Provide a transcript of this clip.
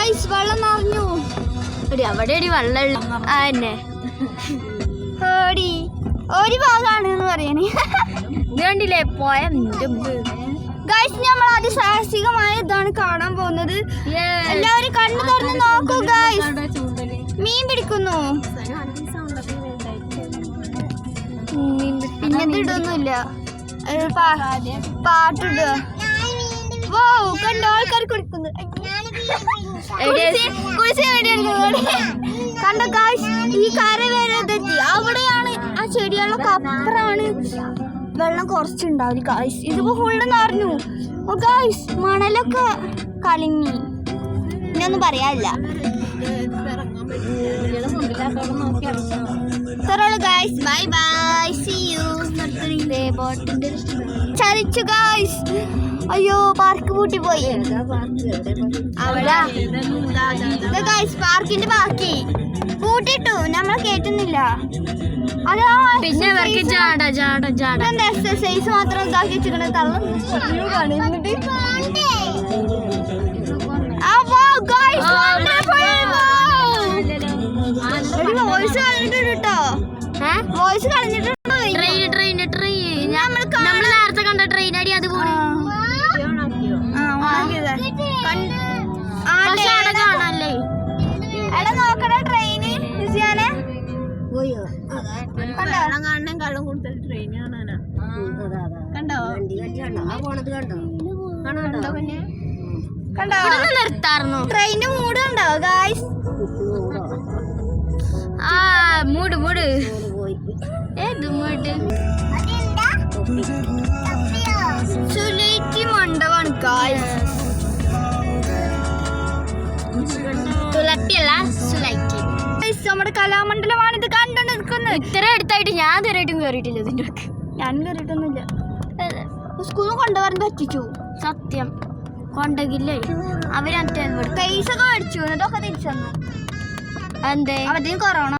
Guys വെള്ളം നിറഞ്ഞു. അവിടെ ഒരു വെള്ളം തന്നെ ഓടി ഒരു ഭാഗമാണ് എന്ന് പറയണേ. ഇത് കണ്ടില്ലേ പോയ ഗൈസ് നമ്മൾ അതിസാഹസികമായ ഇതാണ് കാണാൻ പോകുന്നത്. എല്ലാവരും കണ്ണു തുറന്ന് നോക്കൂ ഗൈസ്. മീൻ പിടിക്കുന്നു. പിന്നെ ഇതൊന്നുമില്ല, പാട്ടിടുക. ഓ കണ്ടോ ആൾക്കാർ കുളിക്കുന്നു. കണ്ടോ ഗൈസ് ഈ കര വരെ എത്തി. അവിടെയാണ് ആ ചെടികളൊക്കെ അപ്പുറമാണ്. വെള്ളം കുറച്ചുണ്ടാവില്ല ഗൈസ്. ഇതിപ്പോ ഫുള്ള് നിറഞ്ഞു. ഓ ഗൈസ് മണലൊക്കെ കളിഞ്ഞി. ഇനിയൊന്നും പറയാനില്ല. Guys bye bye see you. ചലിച്ചു ഗൈസ്. അയ്യോ പാർക്ക് പൂട്ടി പോയി. പാർക്കിന്റെ ബാക്കി പൂട്ടിട്ടു. നമ്മളെ കേട്ടുന്നില്ല. അതാ പിന്നെ എക്സസൈസ് മാത്രം ഇതാക്കി വെച്ചിട്ടുണ്ട്. വോയിസ് കളഞ്ഞിട്ടുണ്ട് കേട്ടോ. വോയിസ് കളഞ്ഞിട്ടുണ്ട്. നമ്മൾ നേരത്തെ കണ്ട ട്രെയിൻ അടി അത് പോയി കാണാനല്ലേ. എടാ നോക്കണ ട്രെയിന് കള്ളം കൂടുതൽ ട്രെയിൻ കാണാനാ. കണ്ടോ കണ്ടോ നിർത്താറുന്നു. ട്രെയിനിന്റെ മൂഡ് കണ്ടോ ഗായ്സ്. ആ മൂട് ഏത് മൂട് സുലൈറ്റി മണ്ഡപമാണ് ഗായ്സ്. തുളത്തിയല്ല സുലൈറ്റി. നമ്മുടെ കലാമണ്ഡലമാണ് ഇത് കണ്ടോണ്ട് നിൽക്കുന്നത്. ഇത്ര അടുത്തായിട്ട് ഞാൻ ഇതുവരെയായിട്ടും കയറിയിട്ടില്ല. ഇതിൻ്റെ ഒക്കെ ഞാനും കയറിയിട്ടൊന്നുമില്ല. സ്കൂളിൽ കൊണ്ടുപോകാൻ പറ്റിച്ചു. സത്യം കൊണ്ടെങ്കിലേ അവരെ പൈസ ഒക്കെ മേടിച്ചു. എന്നിട്ടൊക്കെ തിരിച്ചു തന്നു. എന്തേ അവധിയും കൊറോണ